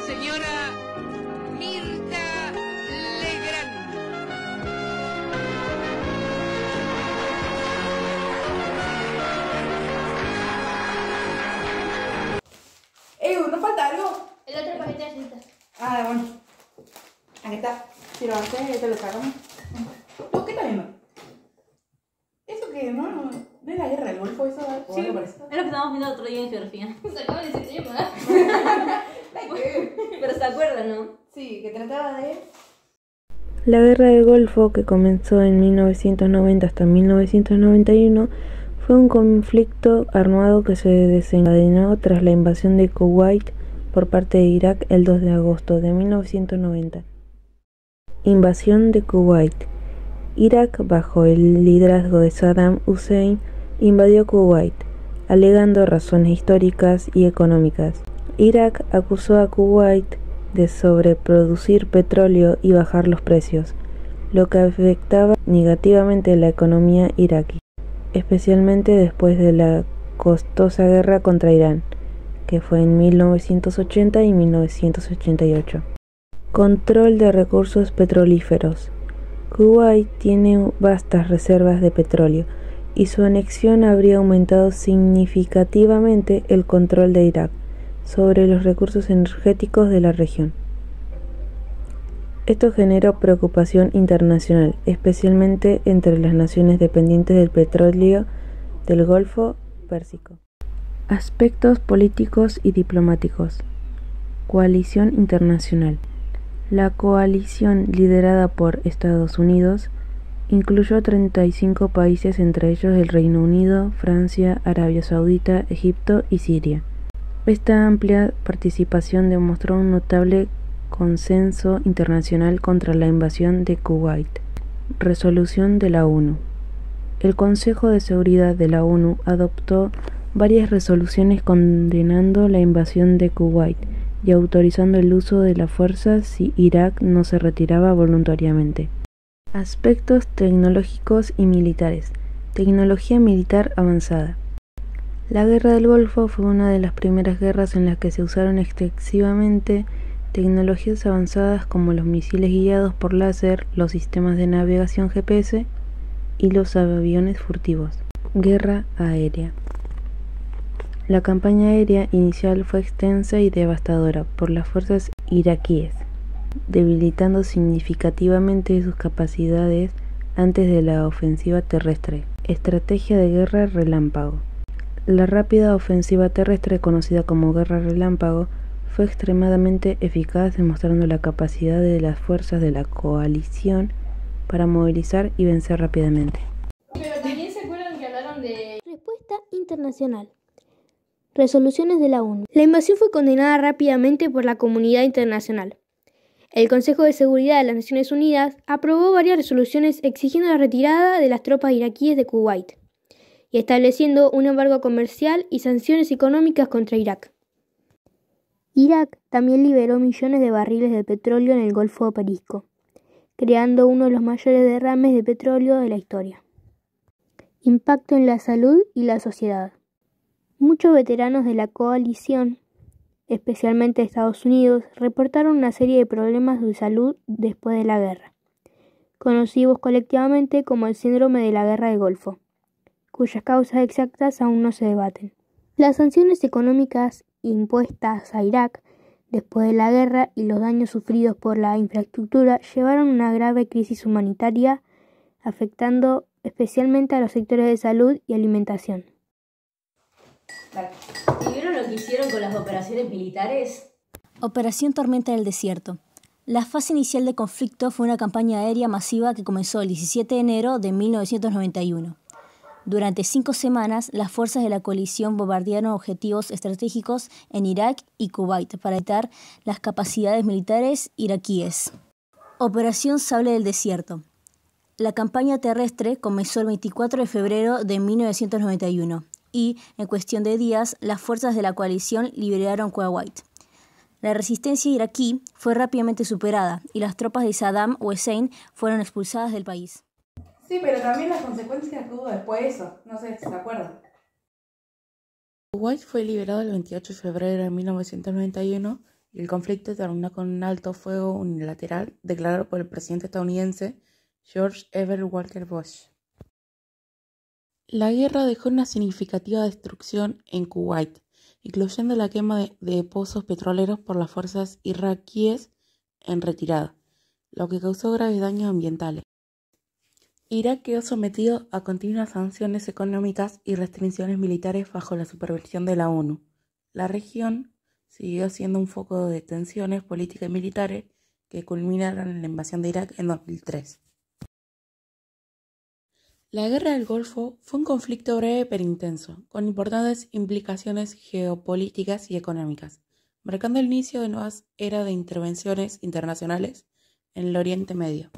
señora Mirta Legrand. ¿No falta algo? El otro paquete de cintas. Ah, bueno. Aquí está. Si lo haces, te lo sacamos. ¿Tú qué estás viendo? ¿Eso que no es la guerra del Golfo? ¿Eso o Sí, algo parece? es lo que estábamos viendo otro día en geografía. Se acaba de decir tema. Pero se acuerdan, ¿no? Sí, que trataba de... La Guerra del Golfo, que comenzó en 1990 hasta 1991, fue un conflicto armado que se desencadenó tras la invasión de Kuwait por parte de Irak el 2 de agosto de 1990. Invasión de Kuwait. Irak, bajo el liderazgo de Saddam Hussein, invadió Kuwait, alegando razones históricas y económicas. Irak acusó a Kuwait de sobreproducir petróleo y bajar los precios, lo que afectaba negativamente la economía iraquí, especialmente después de la costosa guerra contra Irán, que fue en 1980 y 1988. Control de recursos petrolíferos. Kuwait tiene vastas reservas de petróleo y su anexión habría aumentado significativamente el control de Irak sobre los recursos energéticos de la región. Esto generó preocupación internacional, especialmente entre las naciones dependientes del petróleo del Golfo Pérsico. Aspectos políticos y diplomáticos. Coalición internacional. La coalición liderada por Estados Unidos incluyó 35 países, entre ellos el Reino Unido, Francia, Arabia Saudita, Egipto y Siria. Esta amplia participación demostró un notable consenso internacional contra la invasión de Kuwait. Resolución de la ONU. El Consejo de Seguridad de la ONU adoptó varias resoluciones condenando la invasión de Kuwait y autorizando el uso de la fuerza si Irak no se retiraba voluntariamente. Aspectos tecnológicos y militares. Tecnología militar avanzada. La Guerra del Golfo fue una de las primeras guerras en las que se usaron extensivamente tecnologías avanzadas como los misiles guiados por láser, los sistemas de navegación GPS y los aviones furtivos. Guerra aérea. La campaña aérea inicial fue extensa y devastadora por las fuerzas iraquíes, debilitando significativamente sus capacidades antes de la ofensiva terrestre. Estrategia de guerra relámpago. La rápida ofensiva terrestre, conocida como Guerra Relámpago, fue extremadamente eficaz, demostrando la capacidad de las fuerzas de la coalición para movilizar y vencer rápidamente. Pero también se acuerdan que hablaron de... Respuesta internacional. Resoluciones de la ONU. La invasión fue condenada rápidamente por la comunidad internacional. El Consejo de Seguridad de las Naciones Unidas aprobó varias resoluciones exigiendo la retirada de las tropas iraquíes de Kuwait y estableciendo un embargo comercial y sanciones económicas contra Irak. Irak también liberó millones de barriles de petróleo en el Golfo Pérsico, creando uno de los mayores derrames de petróleo de la historia. Impacto en la salud y la sociedad. Muchos veteranos de la coalición, especialmente de Estados Unidos, reportaron una serie de problemas de salud después de la guerra, conocidos colectivamente como el síndrome de la Guerra del Golfo, cuyas causas exactas aún no se debaten. Las sanciones económicas impuestas a Irak después de la guerra y los daños sufridos por la infraestructura llevaron a una grave crisis humanitaria, afectando especialmente a los sectores de salud y alimentación. ¿Y vieron lo que hicieron con las operaciones militares? Operación Tormenta del Desierto. La fase inicial del conflicto fue una campaña aérea masiva que comenzó el 17 de enero de 1991. Durante 5 semanas, las fuerzas de la coalición bombardearon objetivos estratégicos en Irak y Kuwait para evitar las capacidades militares iraquíes. Operación Sable del Desierto. La campaña terrestre comenzó el 24 de febrero de 1991 y, en cuestión de días, las fuerzas de la coalición liberaron Kuwait. La resistencia iraquí fue rápidamente superada y las tropas de Saddam Hussein fueron expulsadas del país. Sí, pero también las consecuencias que hubo después de eso. No sé si se acuerdan. Kuwait fue liberado el 28 de febrero de 1991 y el conflicto terminó con un alto fuego unilateral declarado por el presidente estadounidense George Herbert Walker Bush. La guerra dejó una significativa destrucción en Kuwait, incluyendo la quema de pozos petroleros por las fuerzas iraquíes en retirada, lo que causó graves daños ambientales. Irak quedó sometido a continuas sanciones económicas y restricciones militares bajo la supervisión de la ONU. La región siguió siendo un foco de tensiones políticas y militares que culminaron en la invasión de Irak en 2003. La Guerra del Golfo fue un conflicto breve pero intenso, con importantes implicaciones geopolíticas y económicas, marcando el inicio de nuevas eras de intervenciones internacionales en el Oriente Medio.